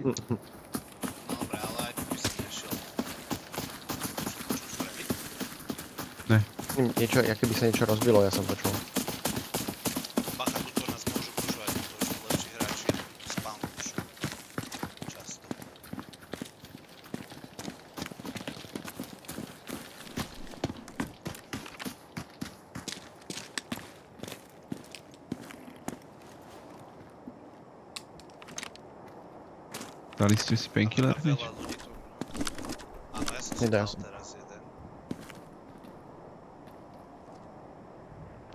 Dobre, ale aj tu by som nešiel. Ne. Niečo, aké by sa niečo rozbilo, ja som počul. Bacha, tuto nás môžu pušovať, to sú lepší hráči, spawn pušujú. Často. Dali ste si painkiller hneď? Veľa ľudí tu... Áno, ja som si Nedá dal sa. teraz jeden.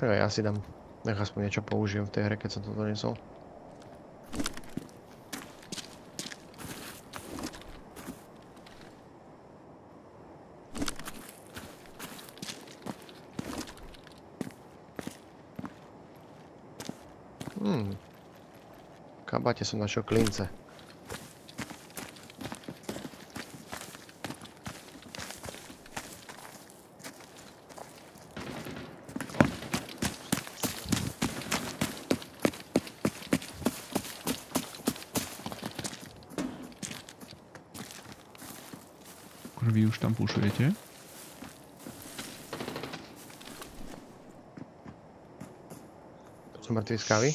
Tak ja si dám. Nech aspoň niečo použijem v tej hre, keď som to donesol. V kabáte som našiel klince. Vy už tam pušujete? Som mŕtvý z kávy?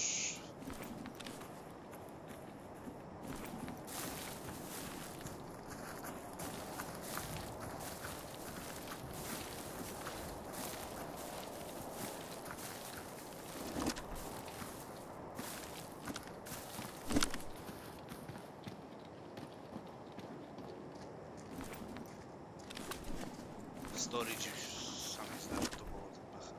Storage sa mi zdá, že to bolo ten bacha.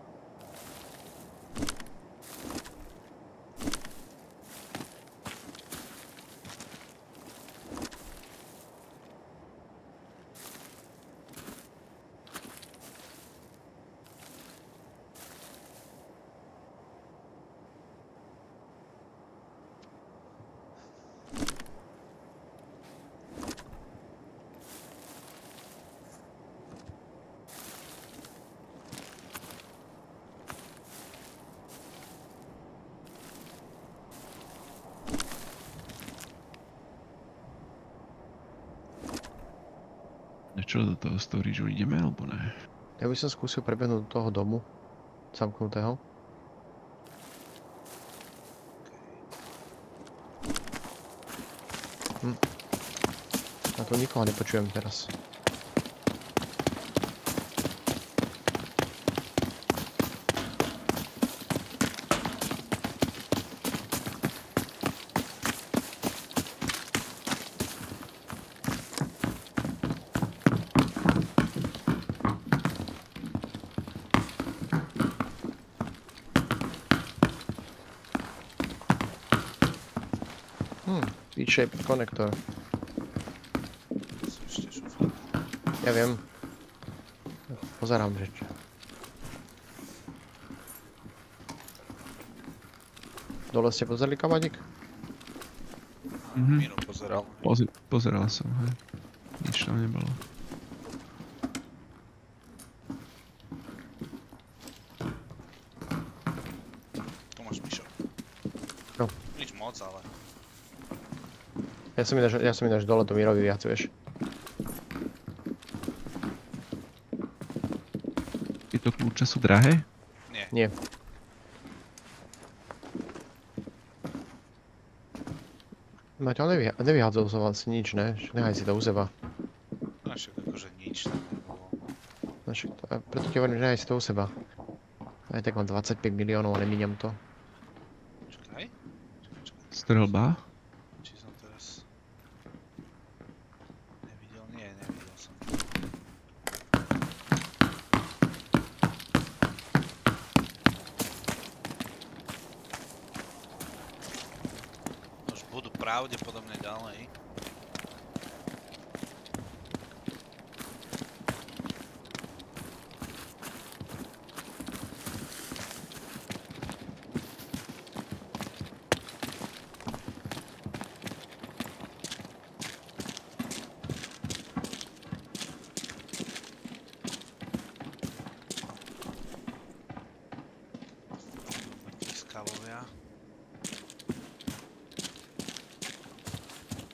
A čo, do toho storage ideme, alebo ne? Ja by som skúsil prebehnúť do toho domu. Zamknutého. A tu nikoho nepočujem teraz. T-shaped konektor. Sú ešte šuflíky. Ja viem. Pozerám, že čo. Dole ste pozerali kabátik? Miro pozeral. Pozeral som, hej. Nič tam nebolo. Tu máš Mišo. No. Nič moc, ale... Ja som ináč dole to Mirovi viac, vieš. Tieto kľúče sú drahé? Nie. Nie. Maťo, nevyhádzal som vás nič, ne? Nehaj si to u seba. No však akože nič tam nebolo. No však preto ti hovorím, že nehaj si to u seba. Aj tak mám 25 miliónov a nemíňam to. Čakaj. Strelba? Či som teraz... Nevidel? Nie, nevidel som. Už budú pravdepodobne ďalej.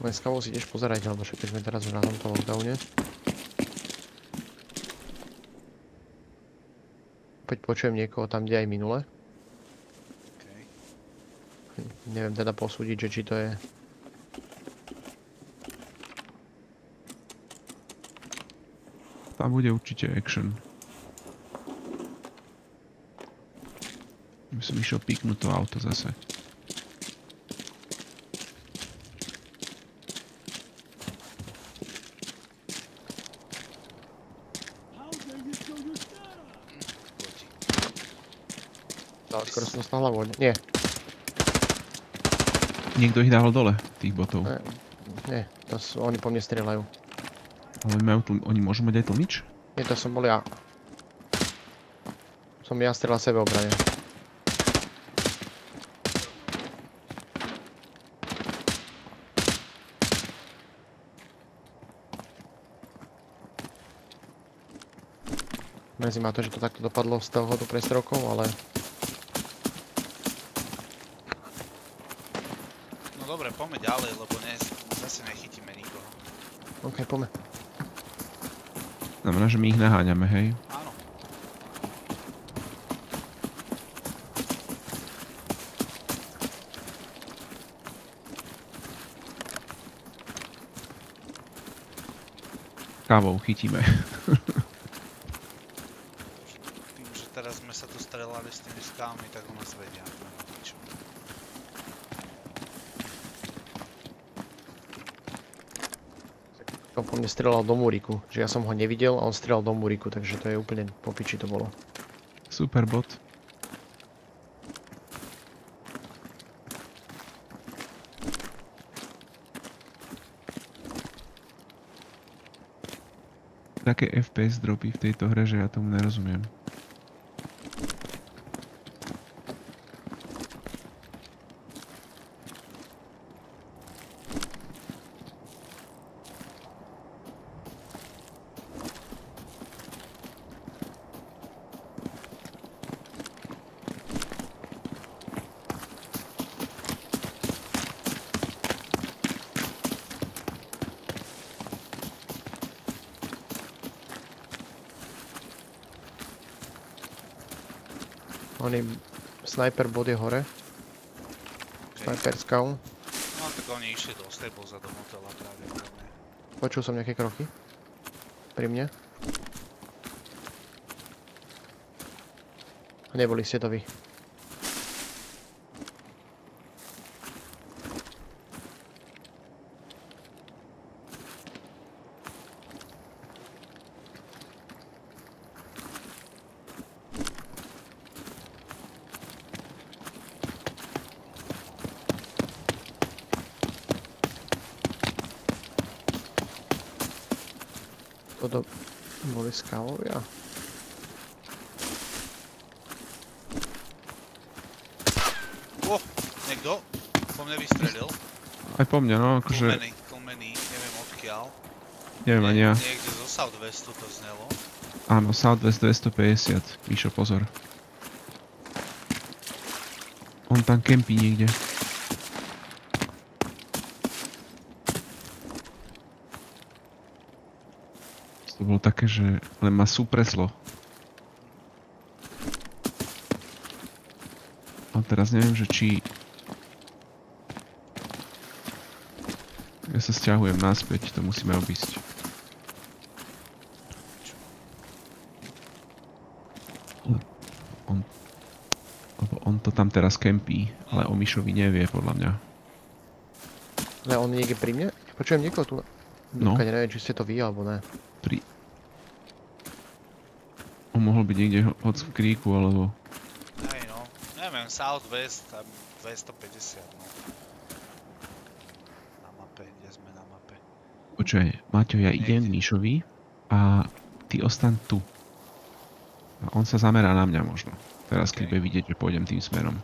Len s kávou si ideš pozerať, alebo však keď sme teraz už na tomto lockdowne. Opäť počujem niekoho tam, kde aj minule. Okay. Neviem teda posúdiť, že či to je... Tam bude určite action. By som išiel píknúť to auto zase. Goti. Skoro som dostal hlavu. Nie, Niekto ich dával dole, tých botov. nie, to sú, oni po mne strieľajú. Ale oni môžu mať aj tlmič? Nie, to som bol ja. Som ja strieľal sebeobrane. Mrzí ma to, že to takto dopadlo z toho do prestrelkov, ale... No dobre, poďme ďalej, lebo zase nechytíme nikoho. OK, poďme. Znamená, že my ich naháňame, hej? Áno. Kávou chytíme. Tým, že teraz sme sa tu strelali s tými skálmi, tak u nás vedia. Čo. On po mne strieľal do múriku, že ja som ho nevidel a on strieľal do múriku, takže to je úplne po piči to bolo. Super bot. Také FPS dropy v tejto hre, že ja tomu nerozumiem. Oný sniper bod je hore. Sniper scout. No tak oni išli do stable za do motela pravdepodobne. Počul som nejaké kroky. Pri mne. Neboli ste to vy. Toto boli skávovia. Niekto po mne vystrelil. Aj po mne, no, akože... Klmený, neviem odkiaľ. Neviem ani ja. Niekde zo Southwestu to znelo. Áno, Southwest 250. Míšo, pozor. On tam kempí niekde. To bolo také, že len ma súpreslo. A teraz neviem, že či... Ja sa sťahujem naspäť, to musíme obísť. Lebo on to tam teraz kempí, ale o Mišovi nevie, podľa mňa. Ale on je niekde pri mne? Počujem niekoho tu. No. Neviem, či ste to vy, alebo ne. On mohol byť niekde hoď v kríku, alebo... Hej no, neviem, Southwest, tam 250 no. Na mape, kde sme na mape. Počuj, Maťo, ja idem k Mišovi a ty ostaň tu. A on sa zamerá na mňa možno. Teraz keď bude vidieť, že pôjdem tým smerom.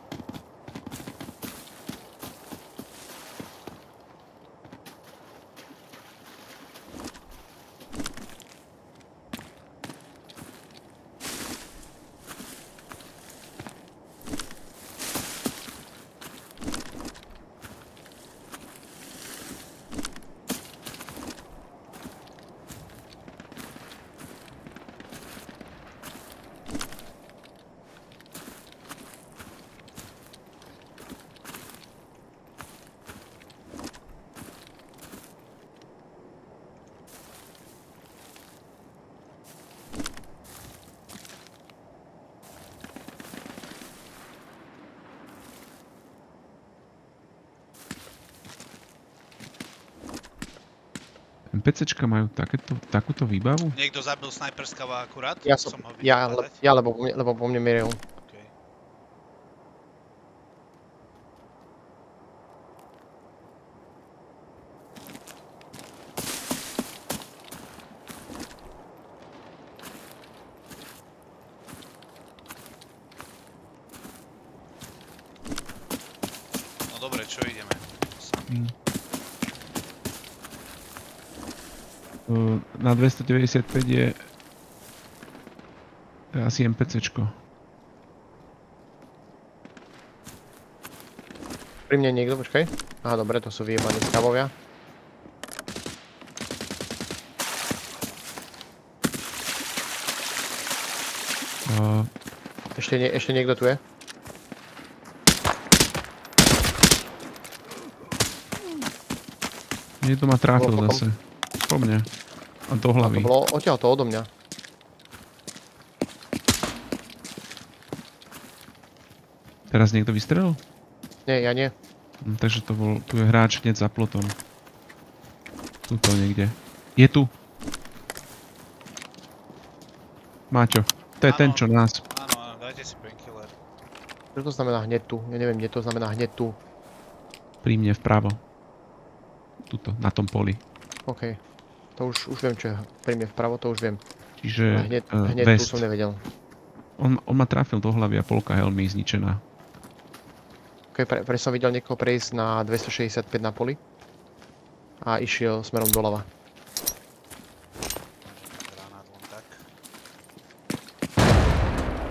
NPCčka majú takúto výbavu? Niekto zabil snajperskava akurát? Ja Som ho videl padať. lebo po mne mieril. Okej. No dobre, čo ideme? Na 295 je asi NPCčko. Pri mne niekto, počkaj. Aha, dobre, to sú vyjebaní skavovia. Ešte niekto tu je? Niekto ma tráfil Bolo zase. Po mne. A do To hlavy. bolo odtiaľto odo mňa. Teraz niekto vystrelil? Nie, ja nie. Takže to bol, tu je hráč hneď za plotom. Tuto niekde. Je tu. Máťo, to je ten, Áno. čo nás. Áno, dajte si painkiller. Čo to znamená hneď tu? Ja neviem, kde to znamená hneď tu. Pri mne vpravo. Tuto, na tom poli. OK. To už viem, čo je pri mne vpravo, to už viem. Čiže Ale hneď tu vest. som nevedel. On ma trafil do hlavy a polka helmy zničená. OK, pre som videl niekoho prejsť na 265 na poli. A išiel smerom doľava. Granát len tak.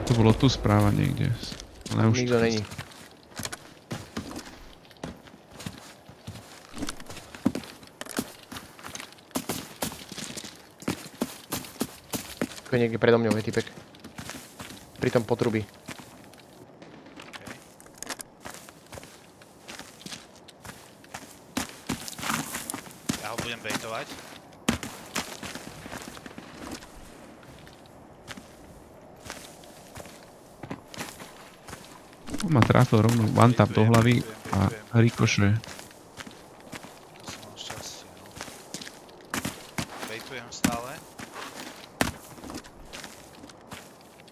To bolo tu správa niekde. Ale už Nikto není. Tu je niekde predo mňou, je typek. Pri tom potrubí. Ja ho budem baitovať. On ma trafil rovno one tap do hlavy a rikošuje. To som mal šťastie, no. Baitujem stále.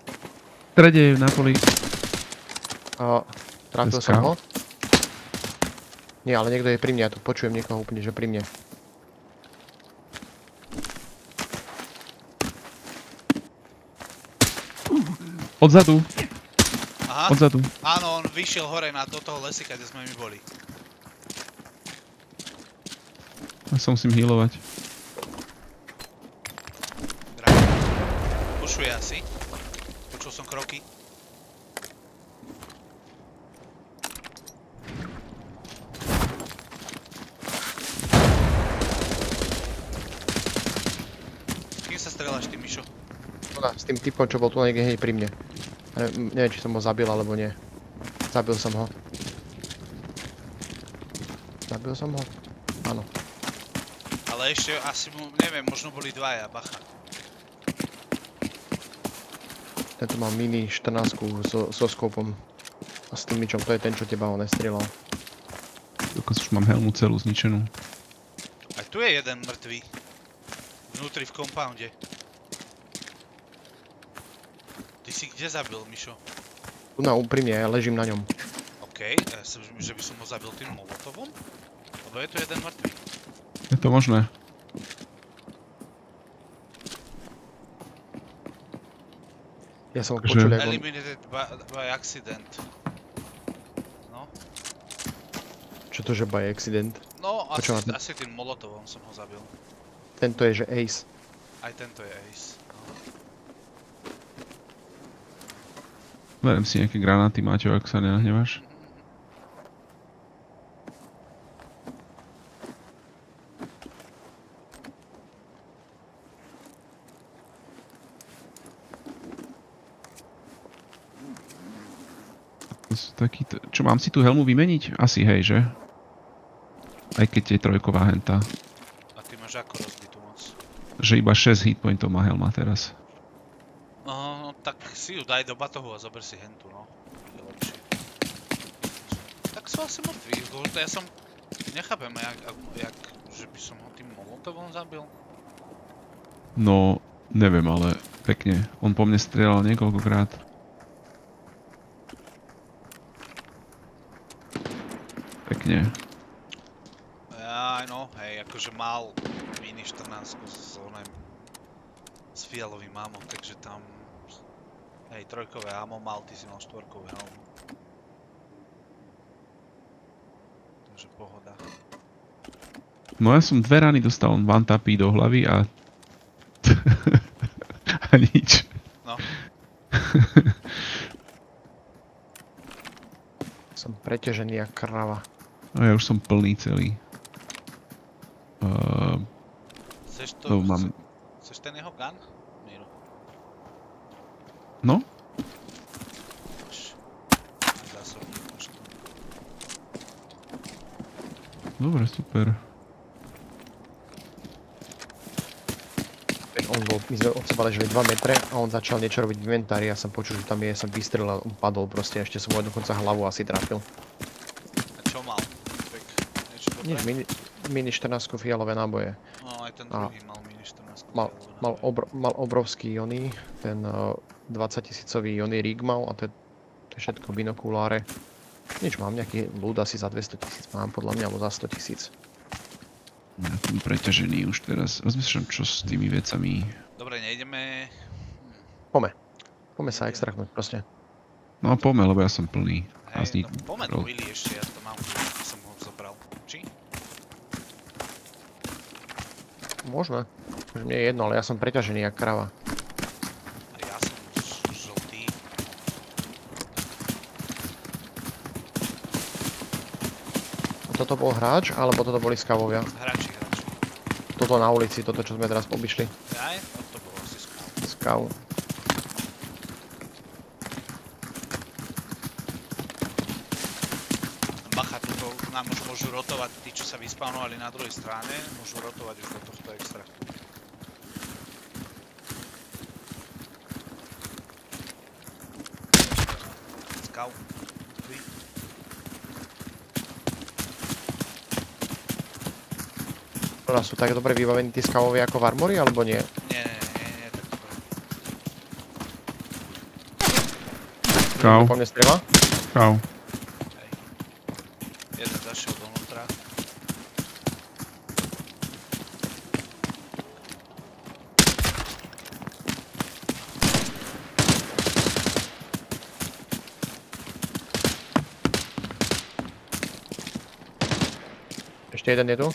V strede je na poli. Trafil Dneska? som ho. Nie, ale niekto je pri mne, ja tu počujem niekoho úplne, že pri mne. Odzadu, Aha, odzadu. áno, on vyšiel hore do toho lesika, kde sme my boli. Ja sa musím healovať. Pušuje asi. Počul som kroky. S kým sa strieľaš ty, Mišo? S tým typom, čo bol tu niekde hneď pri mne. Neviem, či som ho zabil, alebo nie. Zabil som ho. Zabil som ho? Áno. Ale ešte asi, neviem, možno boli dvaja, bacha. Tento mal mini 14 so skopom. A s tým mičom, to je ten, čo teba ho nestrieľal. Dokonca už mám helmu celú zničenú. Aj tu je jeden mŕtvý. Vnútri v compounde. Ty si kde zabil, Mišo? Tu pri mne, ja ležím na ňom. OK, ja si myslím, že by som ho zabil tým molotovom? Lebo je tu jeden mŕtvý. Je to možné. Ja som ho Takže- počul, ako on... Eliminated by accident. No, Čo to, že by accident? no Počúvaj, asi tým molotovom som ho zabil. Tento je, že ace. Aj tento je ace. No. Berem si nejaké granáty, Máťo, ak sa nenahnevaš. To sú takýto... Čo, mám si tú helmu vymeniť? Asi hej, že? Aj keď je trojková henta. A ty máš ako rozbitú moc? Že iba 6 hitpointov má helma teraz. No, tak si ju daj do batohu a zober si hentu, no. Je lepšie. Tak sú asi mŕtvi, ja som... Nechápem, že by som ho tým mohol Molotovom zabil? No, neviem, ale pekne. On po mne strieľal niekoľkokrát. Pekne. Aj no, hej, akože mal mini 14 s fialovým amom, takže tam... Hej, trojkové amo mal, ty si mal štvorkové helmu. Takže pohoda. No ja som 2 rany dostal one-tapy do hlavy a... a nič. No, Som preťažený jak krava. A ja už som plný celý. chceš to... No, mám... Chceš ten jeho gun? Miro. No? Už. Zásobník už tu. Dobre, super. My sme od seba leželi 2 metre a on začal niečo robiť v inventári. Ja som počul, že tam je, som vystrelil, on padol proste, ešte som mu dokonca hlavu asi trafil. A čo mal? Tak niečo dobré? Nič, mini 14 fialové náboje. No, aj ten druhý mal mini 14. Mal obrovský Jony, ten 20 000-ový Jony rig mal a to je všetko binokuláre. Nič, mám nejaký ľud asi za 200 000, mám podľa mňa, alebo za 100 000. Ja som preťažený už teraz. Rozmýšľam, čo s tými vecami. Dobre, nejdeme... Poďme sa extrahnúť proste. No poďme, lebo ja som plný. Hej, no poďme do Willy ešte, ja to mám, aby som ho zobral. Či? Môžeme. Už mne je jedno, ale ja som preťažený jak krava. A ja som žltý. Toto bol hráč, alebo toto boli skavovia? Hráči. Toto na ulici, toto čo sme teraz obišli. Aj? No to bolo asi skav. Skav. Bacha, tuto nám už môžu rotovať tí, čo sa vyspawnovali na druhej strane. Môžu rotovať už do tohto extraktu. Skav. Mŕtvy. Teraz sú tak dobre vybavení tí skavovia ako v armory, alebo nie? Nie, tak dobre. Kau. Po mne strieľa? Kau. Hej. Jeden zašiel donútra. Ešte jeden je tu.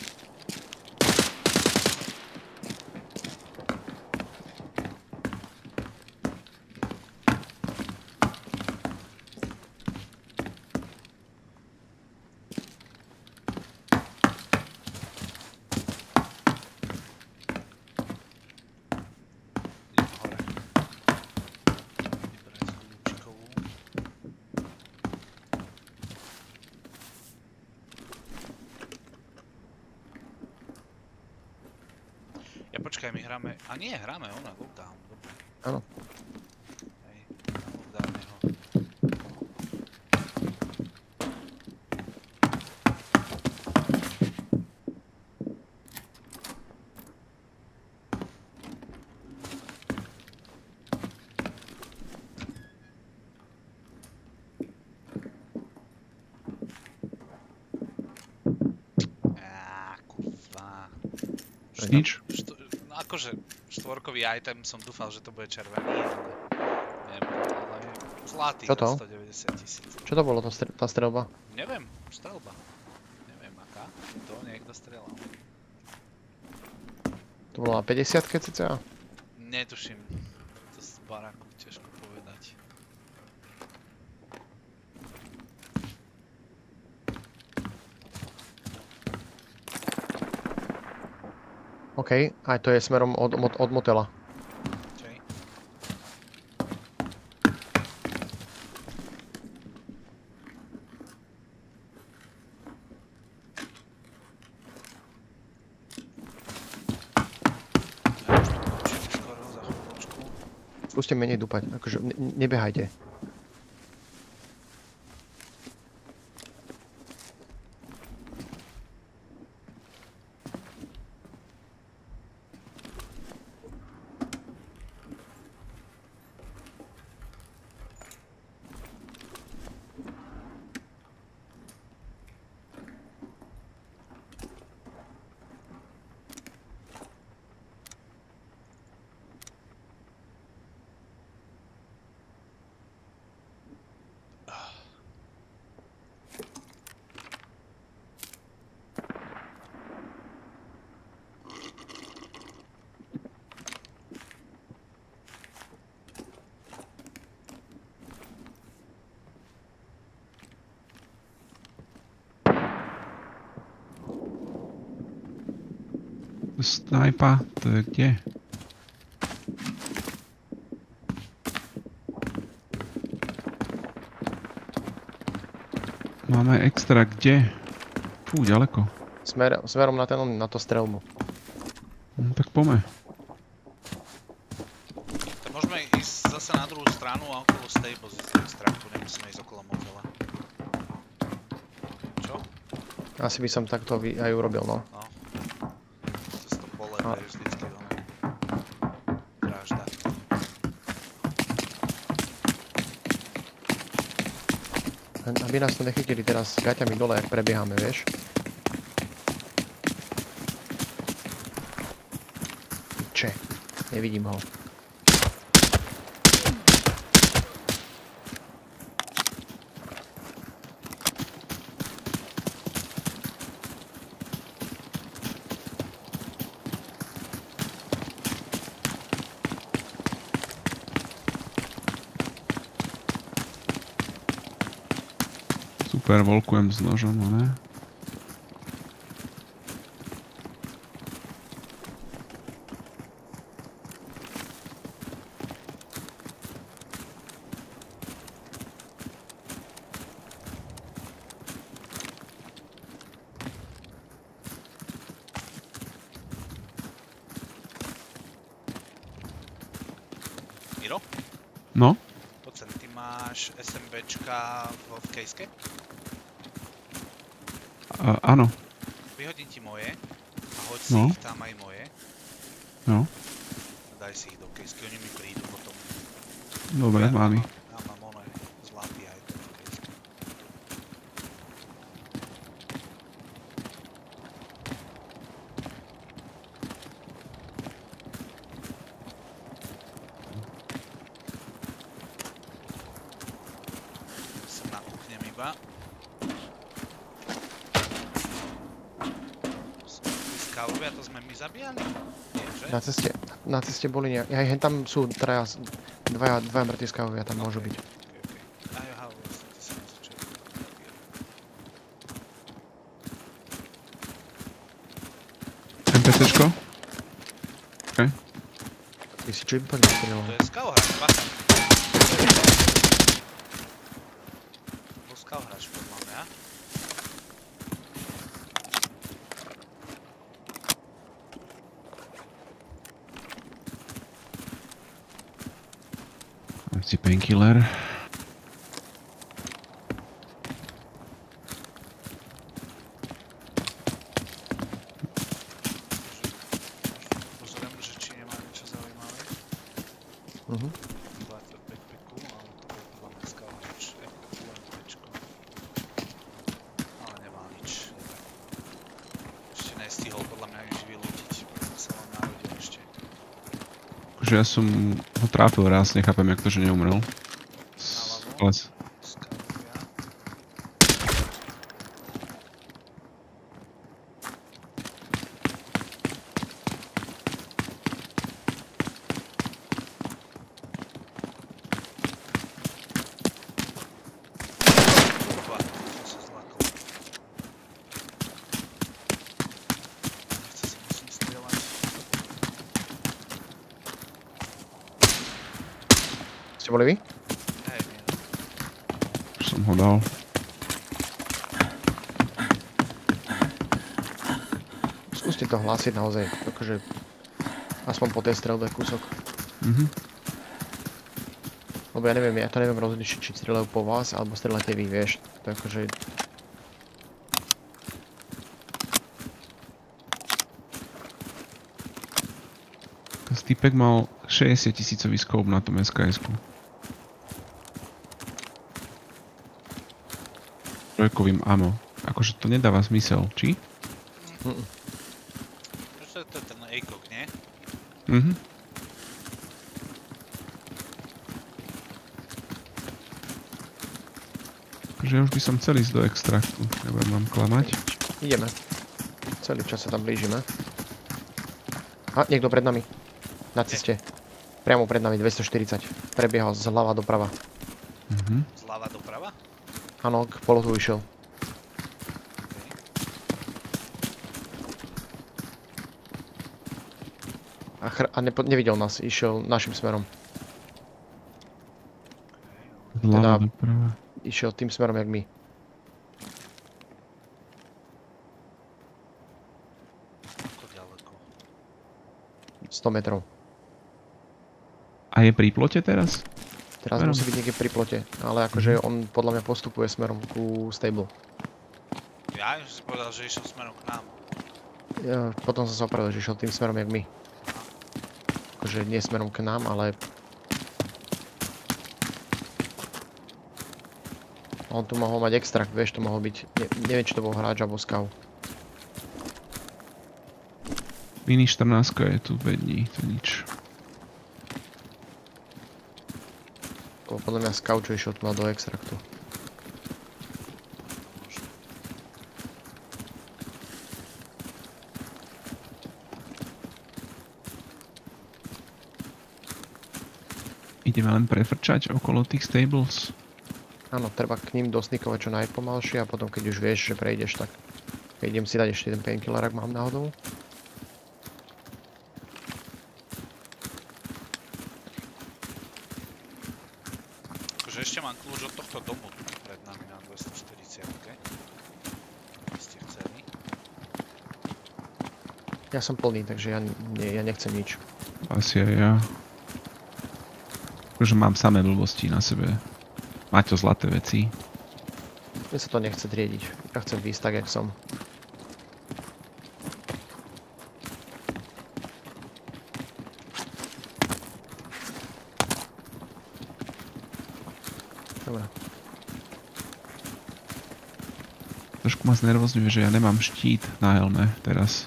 Počkaj, my hráme... A nie, hráme ona, lockdown, dobre. Áno. Hej, lockdowne ho. Kurva. Nič? No akože štvorkový item som dúfal, že to bude červený, ale nebol, ale zlatý Čo to? za 190 000. Čo to bolo, tá streľba? Neviem, strelba. Neviem aká, to niekto strelal. To bolo na 50-ke cca? Netuším, to z baráku ťažko povedať. OK, aj to je smerom od motela. Čej? Ja už to končím skoro, za chvíľočku. Skúste menej dúpať, akože nebehajte. Snajpa, to je kde? Máme extra kde? Fú, ďaleko. Smerom na to strelbu. No, tak poďme. Tak môžeme ísť zase na druhú stranu a okolo z tej pozície extraktu, nemusíme ísť okolo motela. Čo? Asi by som takto aj urobil, no. No. Cez to pole, to je vždycky veľmi drážda. Aby nás to nechytili teraz s gaťami dole, ak prebiehame, vieš. Če, nevidím ho. Super, volkujem s nožom, ne? Miro? No? Poď sem, ty máš SMBčka v kejske? Áno. Vyhodím ti moje a hoď si No. ich tam aj moje. No. Daj si ich do kejsky, oni mi prídu potom. Dobre, mám ich. Ja mám one zlatý aj to v kejske. Sa nakúknem iba. Skávovia, to sme my zabíjali? Nie, že? Na ceste boli nejak... Aj tam sú dvaja mŕtvi skávovia, tam môžu byť. Aj, aha, vlastne ty sa na začiatku. NPCčko? Ty si čo úplne nestrelal. To je skauhráč, bacha. To bol skauhráč podľa mňa. Dám si painkiller. Pozriem, že či nemá niečo zaujímavé. Mhm. Zlaté backpacku, ale to bol podľa mňa skauhráč. UMPčko. Ale nemá nič. Ešte nestihol podľa mňa nič vylútiť. Sa vám narodil ešte. Akože ja som ho trápil raz, nechápem, jak to, že neumrel. Ale Skauhria. Kurva, to sa zlakol. Nechce sa musím strieľať. Ste boli vy? Hej, nie. už som ho dal. Skúste to hlásiť naozaj, akože aspoň po tej strelbe kúsok. Mhm. Lebo ja neviem, ja to neviem rozlišiť, či strieľajú po vás, alebo strieľate vy, vieš. To je akože... Týpek mal 60 000 scope na tom SKS-ku. Trojkovým ammo. Akože to nedáva zmysel, či? To je ten ACOG, nie? Mhm. Akože ja už by som chcel ísť do extraktu, nebudem vám klamať. Ideme. Celý čas sa tam blížime. A, niekto pred nami. Na ceste. Priamo pred nami, 240. Prebiehal zľava doprava. Mhm. Zľava doprava? Áno, k polotu išiel. A nevidel nás, išiel našim smerom. Zľava Teda- doprava. Išiel tým smerom, jak my. Ako ďaleko? 100 metrov. A je pri plote teraz? Teraz Smerom. musí byť niekde pri plote, ale akože on podľa mňa postupuje smerom ku stable. Ja už si povedal, že išiel smerom k nám. Ja, potom som sa opravil, že išiel tým smerom, jak my. Akože nie smerom k nám, ale... On tu mohol mať extrakt, vieš, to mohol byť... neviem, či to bol hráč alebo scout. Mini 14 je tu vední, to nič. To bol podľa mňa scout, čo išiel tu do extraktu. Možno. Ideme len prefrčať okolo tých stables. Áno, treba k ním dosnikovať čo najpomalšie a potom keď už vieš, že prejdeš, tak idem si dať ešte jeden painkiller, ak mám náhodou. Akože ešte mám kľúč od tohto domu tu pred nami na 240, okay? By ste chceli. Ja som plný, takže ja nechcem nič. Asi aj ja. Akože mám samé blbosti na sebe. Maťo zlaté veci. Mne sa to nechce triediť. Ja chcem výjsť tak, jak som. Dobre. Trošku ma znervozňuje, že ja nemám štít na helme teraz.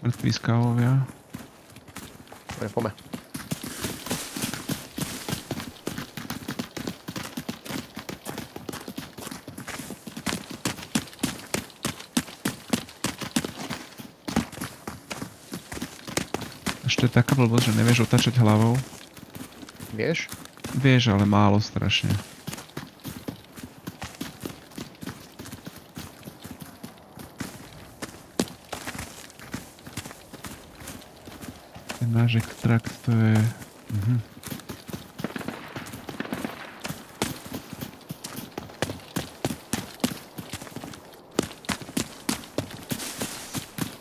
Mŕtví skávovia. Dobre, poďme. Ešte je taká blbosť, že nevieš otačať hlavou. Vieš? Vieš, ale málo strašne. Ten náš extrakt to je...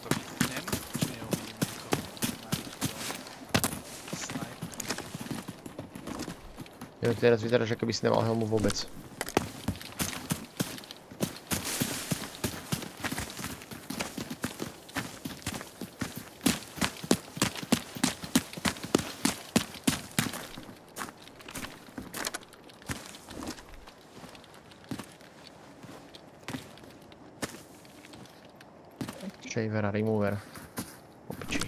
To vypnem, či neuvidím niekoho. Snipe. Ja teraz vyzerá, že keby si nemal helmu vôbec. Shaver a remover. Opiči.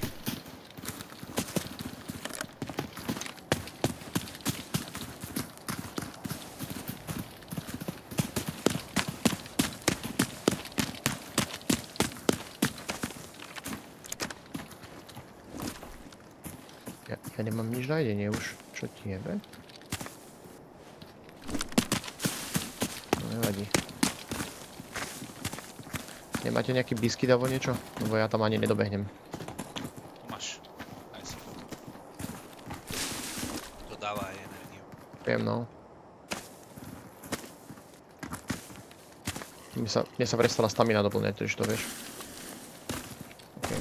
Ja nemám nič na jedenie už. Čo ti jebe? No nevadí. Nemáte nejaký biskyt alebo niečo? Lebo ja tam ani nedobehnem. Tu máš. Aj si toto. To dáva aj energiu. Viem, no. Mne sa prestala stamina doplňať, takže to vieš. Okay.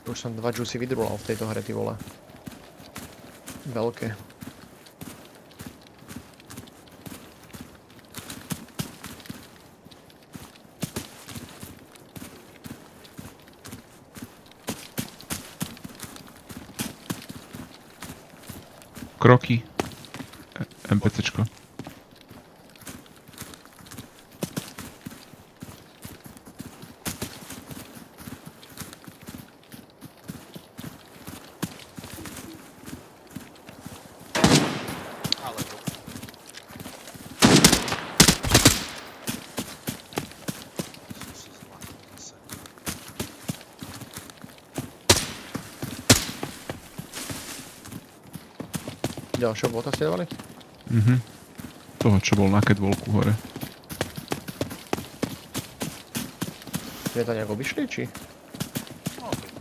Už som 2 juicy vydrulal v tejto hre, ty vole. Veľké. Kroky. MPCčko. Ale to. Ďalšieho bota ste dávali? Toho, čo bol na catwalku hore. Je to nejak obišli, či? No, opäť.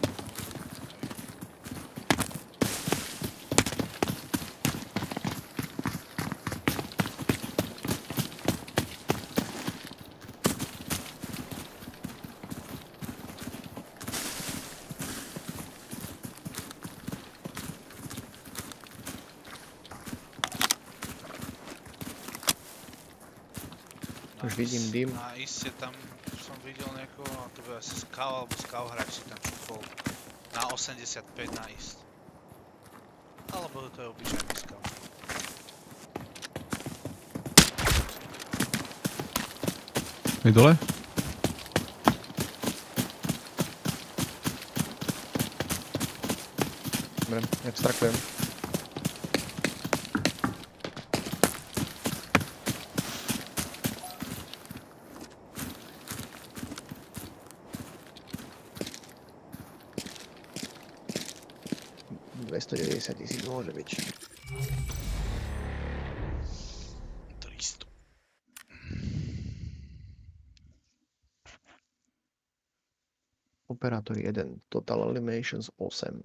Už vidím dym. Na iste tam som videl niekoho, a to bude asi Skav alebo Skav hráč si tam čupol na 85 na ist. Alebo to je obyčajný Skav. Je dole? Dobre, extrakujem. $290,000 môže byť. 300. Operátor 1, Total Eliminations 8.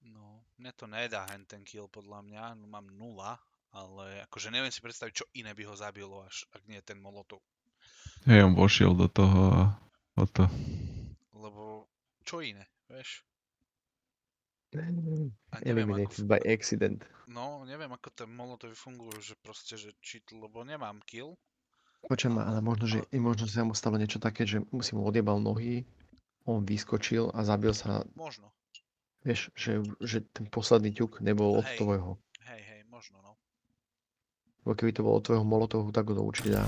No, mne to nedá ten kill podľa mňa, no mám 0, ale akože neviem si predstaviť, čo iné by ho zabilo, až ak nie ten molotov. Hej, on vošiel do toho a Lebo čo iné, vieš? A neviem, Eliminated by accident. No, neviem, ako ten molotovy fungujú, že proste, že cheat, lebo nemám kill. Počujem ma, ale možno sa mu stalo niečo také, že si mu odjebal nohy, on vyskočil a zabil sa. Možno. Vieš, že ten posledný ťuk nebol od Hej. tvojho. Hej, možno, no. Lebo keby to bolo od tvojho molotovu, tak ho to určite dá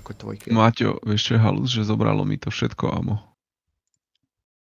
ako tvoj kill. Maťo, vieš čo je halus, že zobralo mi to všetko amo.